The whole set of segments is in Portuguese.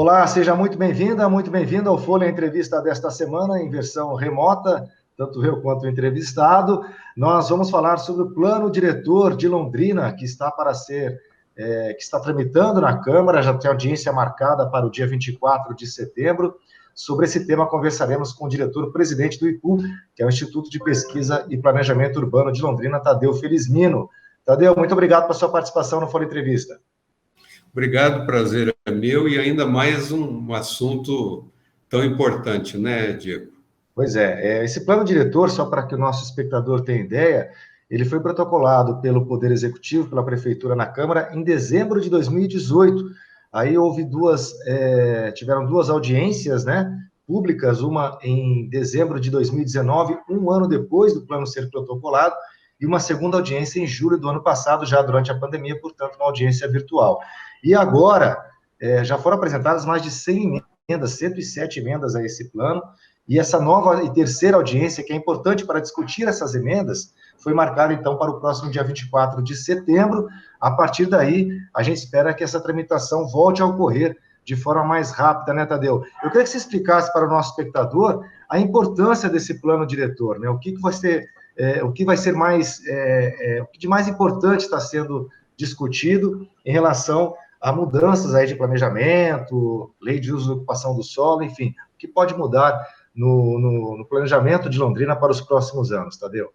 Olá, seja muito bem-vindo ao Folha Entrevista desta semana, em versão remota, tanto eu quanto o entrevistado. Nós vamos falar sobre o plano diretor de Londrina, que está que está tramitando na Câmara, já tem audiência marcada para o dia 24 de setembro. Sobre esse tema, conversaremos com o diretor-presidente do IPU, que é o Instituto de Pesquisa e Planejamento Urbano de Londrina, Tadeu Felizmino. Tadeu, muito obrigado pela sua participação no Folha Entrevista. Obrigado, prazer é meu, e ainda mais um assunto tão importante, né, Diego? Pois é, esse plano diretor, só para que o nosso espectador tenha ideia, ele foi protocolado pelo Poder Executivo, pela Prefeitura na Câmara, em dezembro de 2018. Aí tiveram duas audiências, né, públicas, uma em dezembro de 2019, um ano depois do plano ser protocolado, e uma segunda audiência em julho do ano passado, já durante a pandemia, portanto, uma audiência virtual. E agora, já foram apresentadas mais de 100 emendas, 107 emendas a esse plano, e essa nova e terceira audiência, que é importante para discutir essas emendas, foi marcada, então, para o próximo dia 24 de setembro. A partir daí, a gente espera que essa tramitação volte a ocorrer de forma mais rápida, né, Tadeu? Eu queria que você explicasse para o nosso espectador a importância desse plano diretor, né? O que vai ser mais, o que de mais importante está sendo discutido em relação a mudanças aí de planejamento, lei de uso e ocupação do solo, enfim, o que pode mudar no planejamento de Londrina para os próximos anos, Tadeu?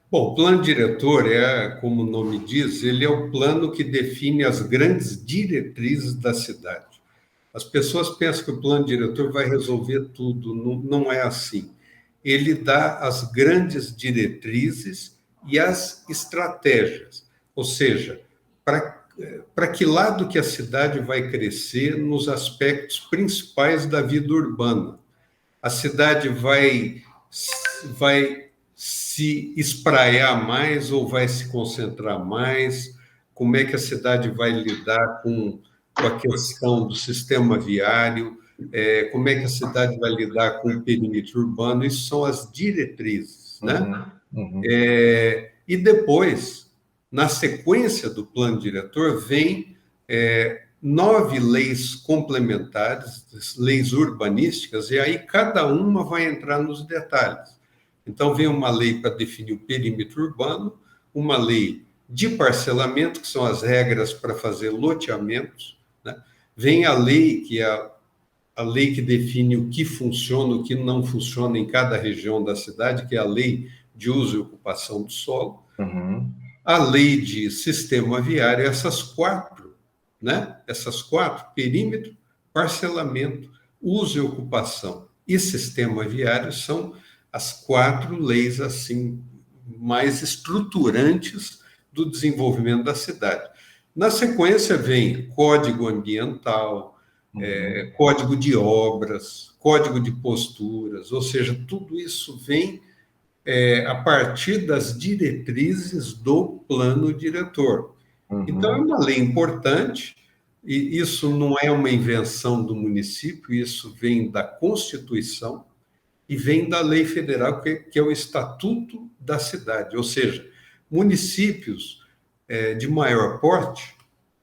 Bom, o plano diretor como o nome diz, ele é o plano que define as grandes diretrizes da cidade. As pessoas pensam que o plano diretor vai resolver tudo, não é assim. Ele dá as grandes diretrizes e as estratégias, ou seja, para que lado que a cidade vai crescer nos aspectos principais da vida urbana. A cidade vai se espraiar mais ou vai se concentrar mais? Como é que a cidade vai lidar com a questão do sistema viário? Como é que a cidade vai lidar com o perímetro urbano? Isso são as diretrizes, né? E depois, na sequência do plano diretor, vem 9 leis complementares, leis urbanísticas, e aí cada uma vai entrar nos detalhes. Então, vem uma lei para definir o perímetro urbano, uma lei de parcelamento, que são as regras para fazer loteamentos, né? Vem a lei, que é a lei que define o que funciona, o que não funciona em cada região da cidade, que é a lei de uso e ocupação do solo. A lei de sistema viário, essas quatro, né? Essas quatro, perímetro, parcelamento, uso e ocupação e sistema viário, são as 4 leis assim mais estruturantes do desenvolvimento da cidade. Na sequência vem Código Ambiental, Código de Obras, Código de Posturas, ou seja, tudo isso vem a partir das diretrizes do plano diretor. Então, é uma lei importante, e isso não é uma invenção do município, isso vem da Constituição, e vem da lei federal, que é o Estatuto da Cidade, ou seja, municípios de maior porte,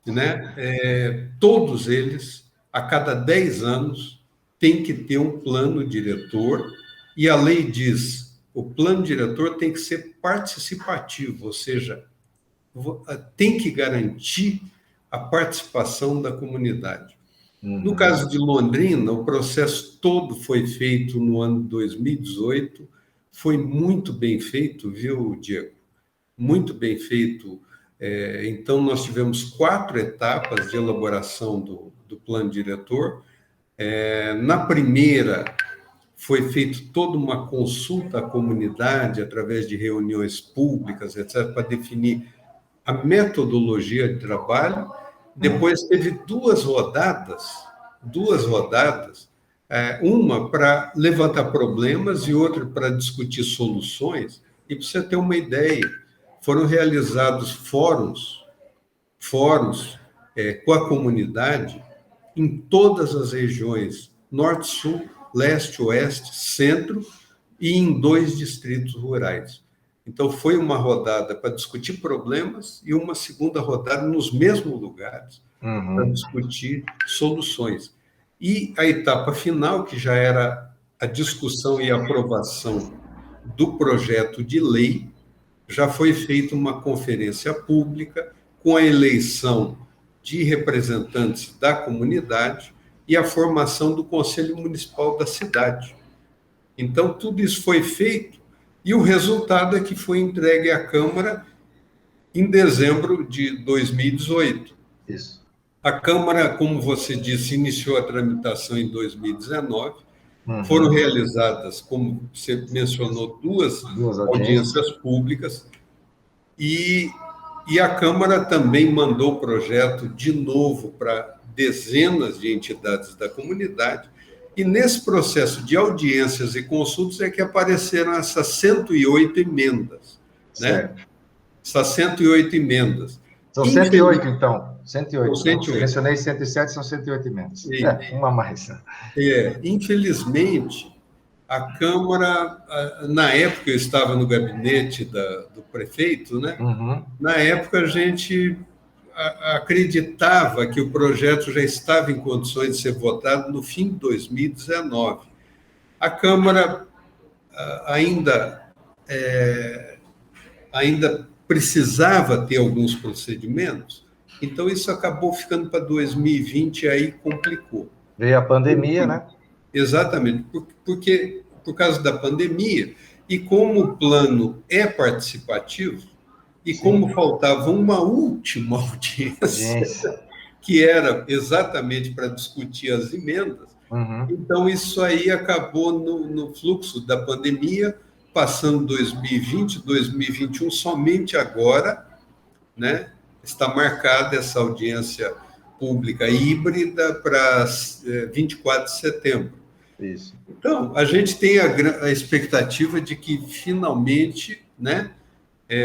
né, todos eles, a cada 10 anos, têm que ter um plano diretor, e a lei diz, o plano diretor tem que ser participativo, ou seja, tem que garantir a participação da comunidade. No caso de Londrina, o processo todo foi feito no ano 2018, foi muito bem feito, viu, Diego? Muito bem feito. Então, nós tivemos 4 etapas de elaboração do plano diretor. Na primeira, foi feita toda uma consulta à comunidade, através de reuniões públicas, etc., para definir a metodologia de trabalho. Depois teve 2 rodadas, uma para levantar problemas e outra para discutir soluções. E para você ter uma ideia, foram realizados fóruns com a comunidade em todas as regiões, norte, sul, leste, oeste, centro, e em 2 distritos rurais. Então, foi uma rodada para discutir problemas e uma segunda rodada nos mesmos lugares para discutir soluções. E a etapa final, que já era a discussão e aprovação do projeto de lei, já foi feita uma conferência pública com a eleição de representantes da comunidade e a formação do Conselho Municipal da cidade. Então, tudo isso foi feito e o resultado é que foi entregue à Câmara em dezembro de 2018. Isso. A Câmara, como você disse, iniciou a tramitação em 2019. Uhum. Foram realizadas, como você mencionou, duas audiências públicas e a Câmara também mandou o projeto de novo para dezenas de entidades da comunidade. E nesse processo de audiências e consultas é que apareceram essas 108 emendas. Né? Essas 108 emendas. São 108, então. 108. São 108. Eu mencionei 107, são 108 emendas. Uma mais. Infelizmente, a Câmara, na época eu estava no gabinete do prefeito, né? Uhum. Na época a gente acreditava que o projeto já estava em condições de ser votado no fim de 2019. A Câmara ainda precisava ter alguns procedimentos, então isso acabou ficando para 2020 e aí complicou. Veio a pandemia, né? Exatamente, porque por causa da pandemia, e como o plano é participativo, e como faltava uma última audiência, que era exatamente para discutir as emendas, então isso aí acabou no fluxo da pandemia, passando 2020, 2021, somente agora, né, está marcada essa audiência pública híbrida para 24 de setembro. Isso. Então, a gente tem a expectativa de que, finalmente, né,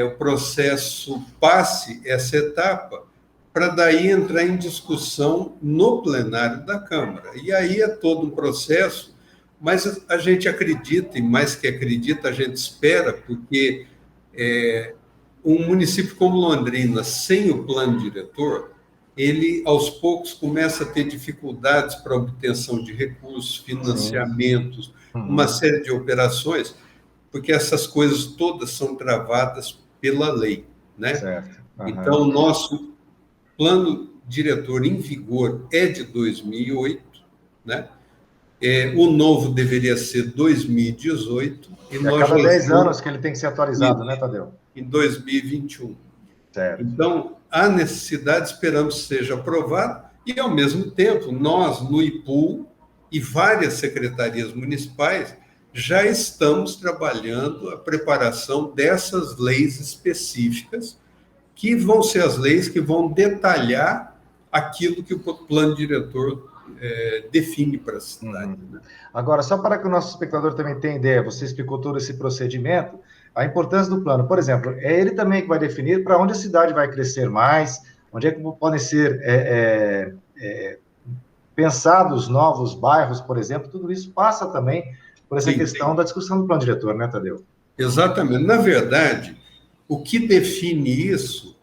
o processo passe essa etapa, para daí entrar em discussão no plenário da Câmara. E aí é todo um processo, mas a gente acredita, e mais que acredita, a gente espera, porque um município como Londrina, sem o plano diretor, ele, aos poucos, começa a ter dificuldades para a obtenção de recursos, financiamentos, uma série de operações, porque essas coisas todas são travadas pela lei, né? Certo. Então, o nosso plano diretor em vigor é de 2008, né? O novo deveria ser 2018. E a cada 10 anos que ele tem que ser atualizado, né, Tadeu? Em 2021. Certo. Então, há necessidade, esperamos que seja aprovado, e, ao mesmo tempo, nós, no IPUL e várias secretarias municipais, já estamos trabalhando a preparação dessas leis específicas, que vão ser as leis que vão detalhar aquilo que o plano diretor define para a cidade. Agora, só para que o nosso espectador também tenha ideia, você explicou todo esse procedimento, a importância do plano. Por exemplo, é ele também que vai definir para onde a cidade vai crescer mais, onde é que podem ser pensados novos bairros, por exemplo, tudo isso passa também por essa questão da discussão do plano diretor, né, Tadeu? Exatamente. Na verdade, o que define isso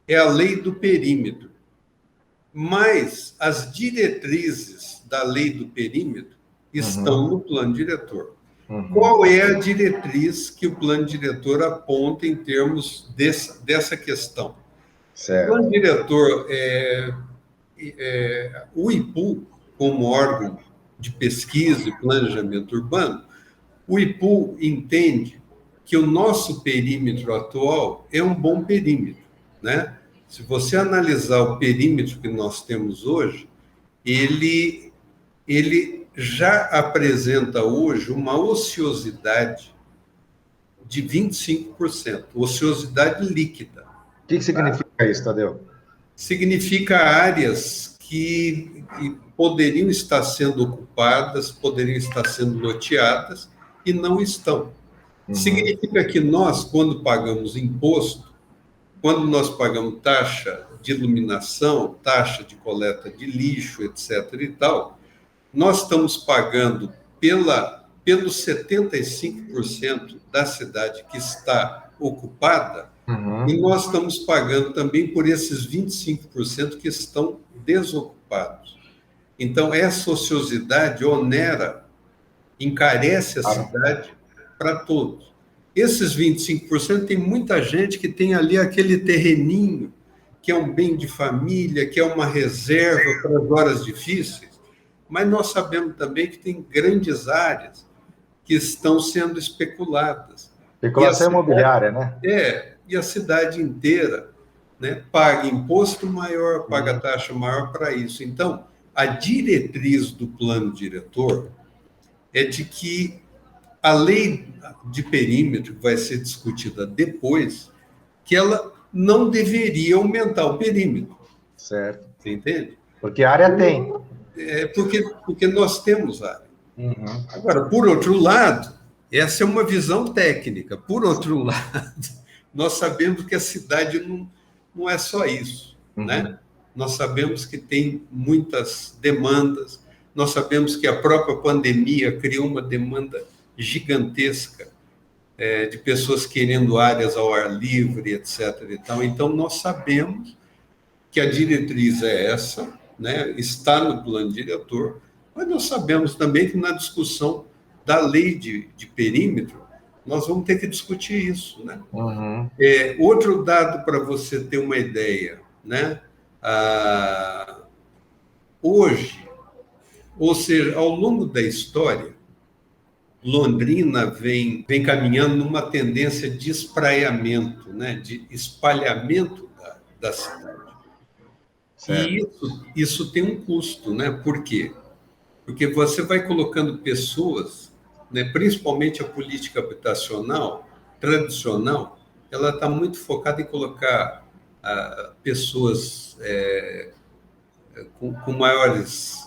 é a lei do perímetro. Mas as diretrizes da lei do perímetro estão no plano diretor. Qual é a diretriz que o plano diretor aponta em termos dessa questão? Certo. O plano diretor, o IPU, como órgão de pesquisa e planejamento urbano, o IPU entende que o nosso perímetro atual é um bom perímetro, né? Se você analisar o perímetro que nós temos hoje, ele já apresenta hoje uma ociosidade de 25%, ociosidade líquida. O que significa isso, Tadeu? Significa áreas que poderiam estar sendo ocupadas, poderiam estar sendo loteadas e não estão. Significa que nós, quando pagamos imposto, quando nós pagamos taxa de iluminação, taxa de coleta de lixo, etc. e tal, nós estamos pagando pelos 75% da cidade que está ocupada, e nós estamos pagando também por esses 25% que estão desocupados. Então, essa ociosidade onera, encarece a Claro. cidade para todos. Esses 25% tem muita gente que tem ali aquele terreninho, que é um bem de família, que é uma reserva para as horas difíceis, mas nós sabemos também que tem grandes áreas que estão sendo especuladas. Especulação imobiliária, né? E a cidade inteira, né, paga imposto maior, paga taxa maior para isso. Então, a diretriz do plano diretor é de que a lei de perímetro, que vai ser discutida depois, que ela não deveria aumentar o perímetro. Certo. Você entende? Porque a área tem. Porque nós temos área. Uhum. Agora, por outro lado, essa é uma visão técnica. Por outro lado, nós sabemos que a cidade não é só isso, né? Nós sabemos que tem muitas demandas, nós sabemos que a própria pandemia criou uma demanda gigantesca de pessoas querendo áreas ao ar livre, etc. E tal. Então, nós sabemos que a diretriz é essa, né? Está no plano diretor, mas nós sabemos também que na discussão da lei de perímetro, nós vamos ter que discutir isso, né? Outro dado para você ter uma ideia, né? Hoje, ou seja, ao longo da história, Londrina vem caminhando numa tendência de espraiamento, né? De espalhamento da cidade. Certo. E isso tem um custo, né? Por quê? Porque você vai colocando pessoas, né, principalmente a política habitacional tradicional, ela está muito focada em colocar pessoas com maiores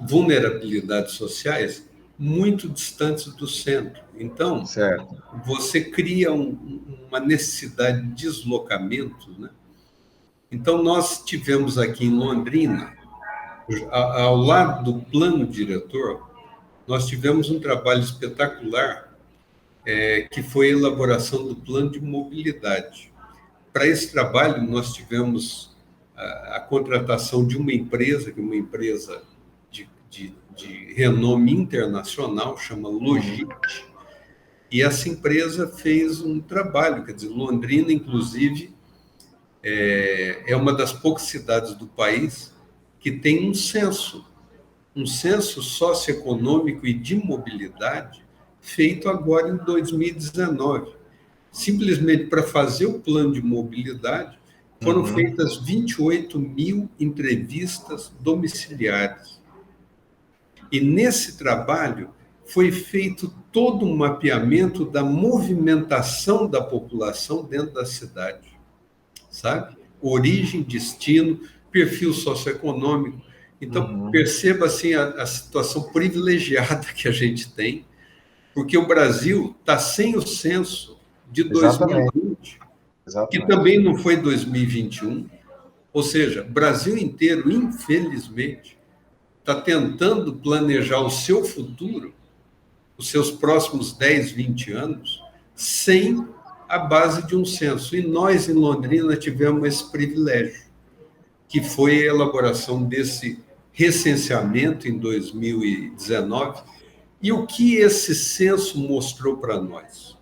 vulnerabilidades sociais muito distantes do centro. Então, certo. Você cria uma necessidade de deslocamento, né? Então, nós tivemos aqui em Londrina, ao lado do plano diretor, nós tivemos um trabalho espetacular, que foi a elaboração do plano de mobilidade. Para esse trabalho, nós tivemos a contratação de uma empresa, que é uma empresa de renome internacional, chama Logit, e essa empresa fez um trabalho, quer dizer, Londrina, inclusive, é uma das poucas cidades do país que tem um censo socioeconômico e de mobilidade feito agora em 2019. Simplesmente para fazer o plano de mobilidade, foram feitas 28 mil entrevistas domiciliares. E nesse trabalho foi feito todo um mapeamento da movimentação da população dentro da cidade, sabe? Origem, destino, perfil socioeconômico. Então, perceba assim, a situação privilegiada que a gente tem, porque o Brasil está sem o censo de 2020, que também não foi 2021. Ou seja, o Brasil inteiro, infelizmente, está tentando planejar o seu futuro, os seus próximos 10, 20 anos, sem a base de um censo. E nós, em Londrina, tivemos esse privilégio, que foi a elaboração desse recenseamento em 2019. E o que esse censo mostrou para nós?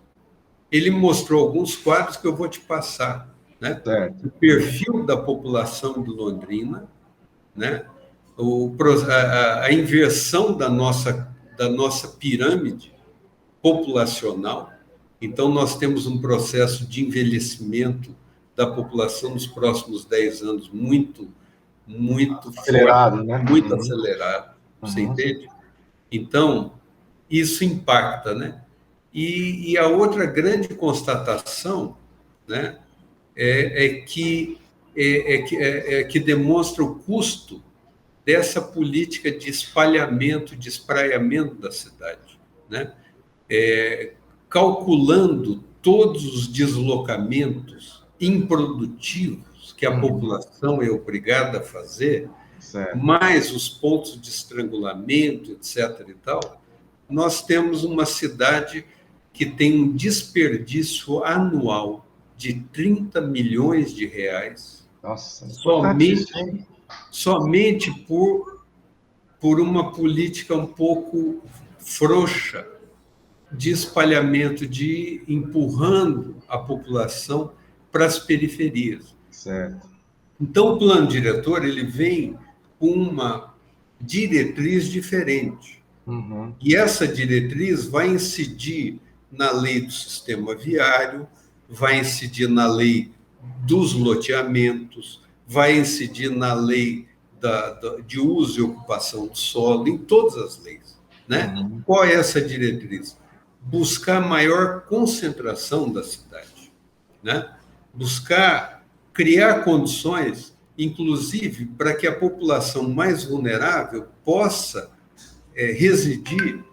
Ele mostrou alguns quadros que eu vou te passar, né? O perfil da população de Londrina, né? A inversão da nossa pirâmide populacional. Então, nós temos um processo de envelhecimento da população nos próximos 10 anos muito acelerado, forte, né? Muito acelerado, você entende? Então, isso impacta, né? E a outra grande constatação, né, que demonstra o custo dessa política de espalhamento, de espraiamento da cidade, né? Calculando todos os deslocamentos improdutivos que a população é obrigada a fazer, mais os pontos de estrangulamento, etc. e tal, nós temos uma cidade que tem um desperdício anual de 30 milhões de reais. Nossa, somente somente por uma política um pouco frouxa de espalhamento, de empurrando a população para as periferias. Certo. Então, o plano diretor ele vem com uma diretriz diferente. Uhum. E essa diretriz vai incidir na lei do sistema viário, vai incidir na lei dos loteamentos, vai incidir na lei de uso e ocupação do solo, em todas as leis. Né? Uhum. Qual é essa diretriz? Buscar maior concentração da cidade. Né? Buscar criar condições, inclusive, para que a população mais vulnerável possa residir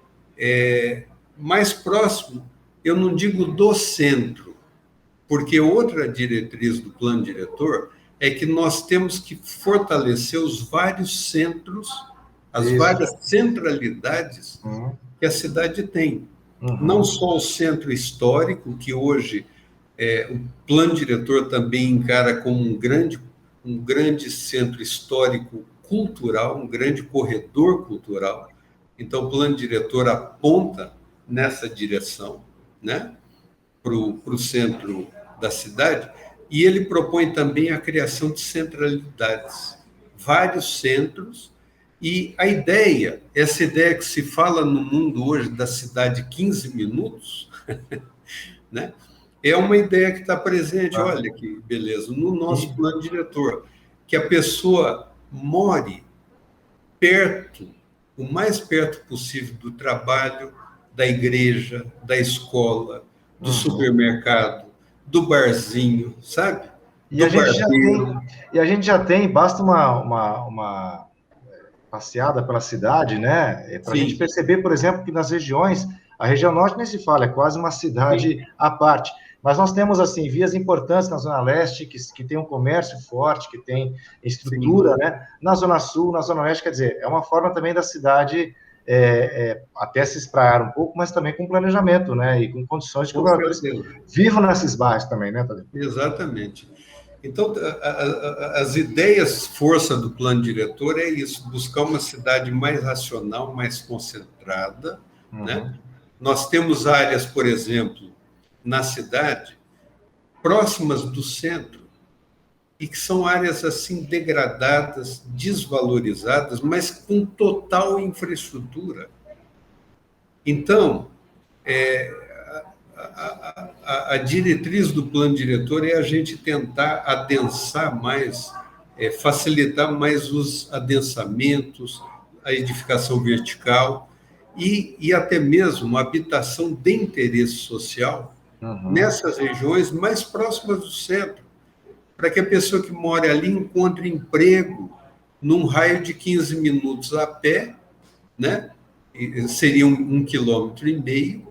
mais próximo, eu não digo do centro, porque outra diretriz do plano diretor é que nós temos que fortalecer os vários centros, as várias centralidades que a cidade tem. Não só o centro histórico, que hoje o plano diretor também encara como um grande centro histórico cultural, um grande corredor cultural. Então, o plano diretor aponta nessa direção, né, para o centro da cidade, e ele propõe também a criação de centralidades, vários centros, e a ideia, essa ideia que se fala no mundo hoje da cidade 15 minutos, né, é uma ideia que está presente, olha que beleza, no nosso plano diretor, que a pessoa more perto, o mais perto possível do trabalho, da igreja, da escola, do supermercado, do barzinho, sabe? E a gente já tem, basta uma passeada pela cidade, né? Para a gente perceber, por exemplo, que nas regiões, a região norte nem se fala, é quase uma cidade à parte. Mas nós temos, assim, vias importantes na Zona Leste, que tem um comércio forte, que tem estrutura, né? Na Zona Sul, na Zona Oeste, quer dizer, é uma forma também da cidade até se espraiar um pouco, mas também com planejamento, né? E com condições de que os moradores vivam nesses bairros também, né, Tadeu? Exatamente. Então, as ideias, força do plano diretor é isso, buscar uma cidade mais racional, mais concentrada, né? Nós temos áreas, por exemplo, na cidade, próximas do centro, e que são áreas assim degradadas, desvalorizadas, mas com total infraestrutura. Então, a diretriz do plano diretor é a gente tentar adensar mais, facilitar mais os adensamentos, a edificação vertical e até mesmo a habitação de interesse social nessas regiões mais próximas do centro, para que a pessoa que mora ali encontre emprego num raio de 15 minutos a pé, né? Seria 1,5 km,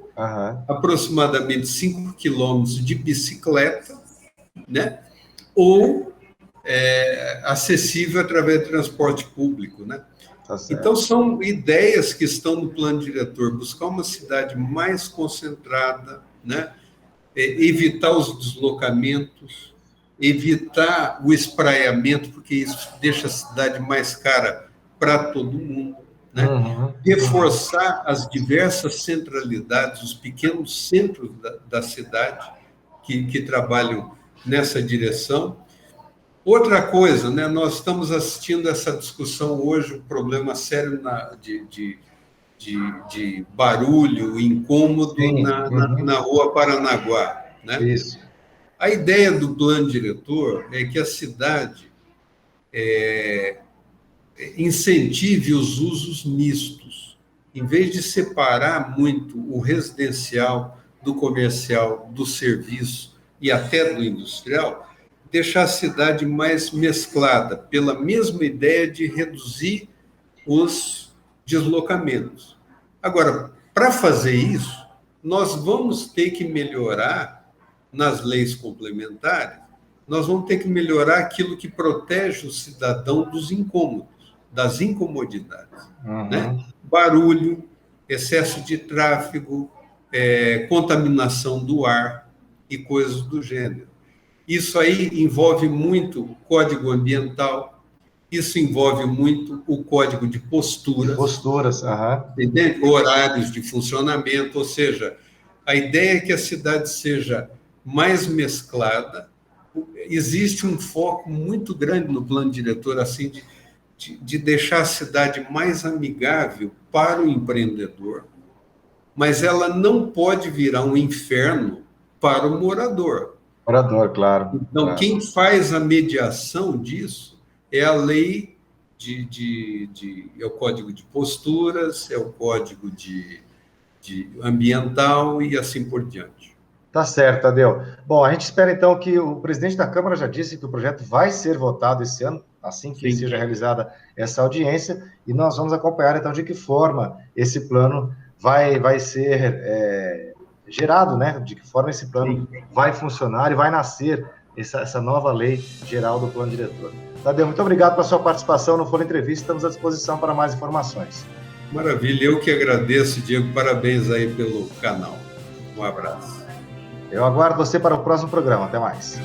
aproximadamente 5 quilômetros de bicicleta, né? Ou acessível através do transporte público, né? Então, são ideias que estão no plano diretor, buscar uma cidade mais concentrada, né? Evitar os deslocamentos, evitar o espraiamento, porque isso deixa a cidade mais cara para todo mundo, né? Reforçar as diversas centralidades, os pequenos centros da cidade que trabalham nessa direção. Outra coisa, né, nós estamos assistindo essa discussão hoje, um problema sério de barulho, incômodo na Rua Paranaguá. Né? Isso. A ideia do plano diretor é que a cidade incentive os usos mistos. Em vez de separar muito o residencial do comercial, do serviço e até do industrial, deixar a cidade mais mesclada, pela mesma ideia de reduzir os deslocamentos. Agora, para fazer isso, nós vamos ter que melhorar nas leis complementares, nós vamos ter que melhorar aquilo que protege o cidadão dos incômodos, das incomodidades. Né? Barulho, excesso de tráfego, contaminação do ar e coisas do gênero. Isso aí envolve muito código ambiental, Isso envolve muito o código de posturas, Posturas, aham. entende? Horários de funcionamento, ou seja, a ideia é que a cidade seja mais mesclada. Existe um foco muito grande no plano diretor, assim, de deixar a cidade mais amigável para o empreendedor, mas ela não pode virar um inferno para o morador. Morador, claro, Então, claro. quem faz a mediação disso é a lei é o código de posturas, é o código de ambiental e assim por diante. Tá certo, Tadeu. Bom, a gente espera então que o presidente da Câmara já disse que o projeto vai ser votado esse ano, assim que Sim. seja realizada essa audiência, e nós vamos acompanhar então de que forma esse plano vai ser gerado, né? De que forma esse plano vai funcionar e vai nascer essa nova lei geral do plano diretor. Tadeu, muito obrigado pela sua participação no Fórum Entrevista. Estamos à disposição para mais informações. Maravilha, eu que agradeço, Diego. Parabéns aí pelo canal. Um abraço. Eu aguardo você para o próximo programa. Até mais.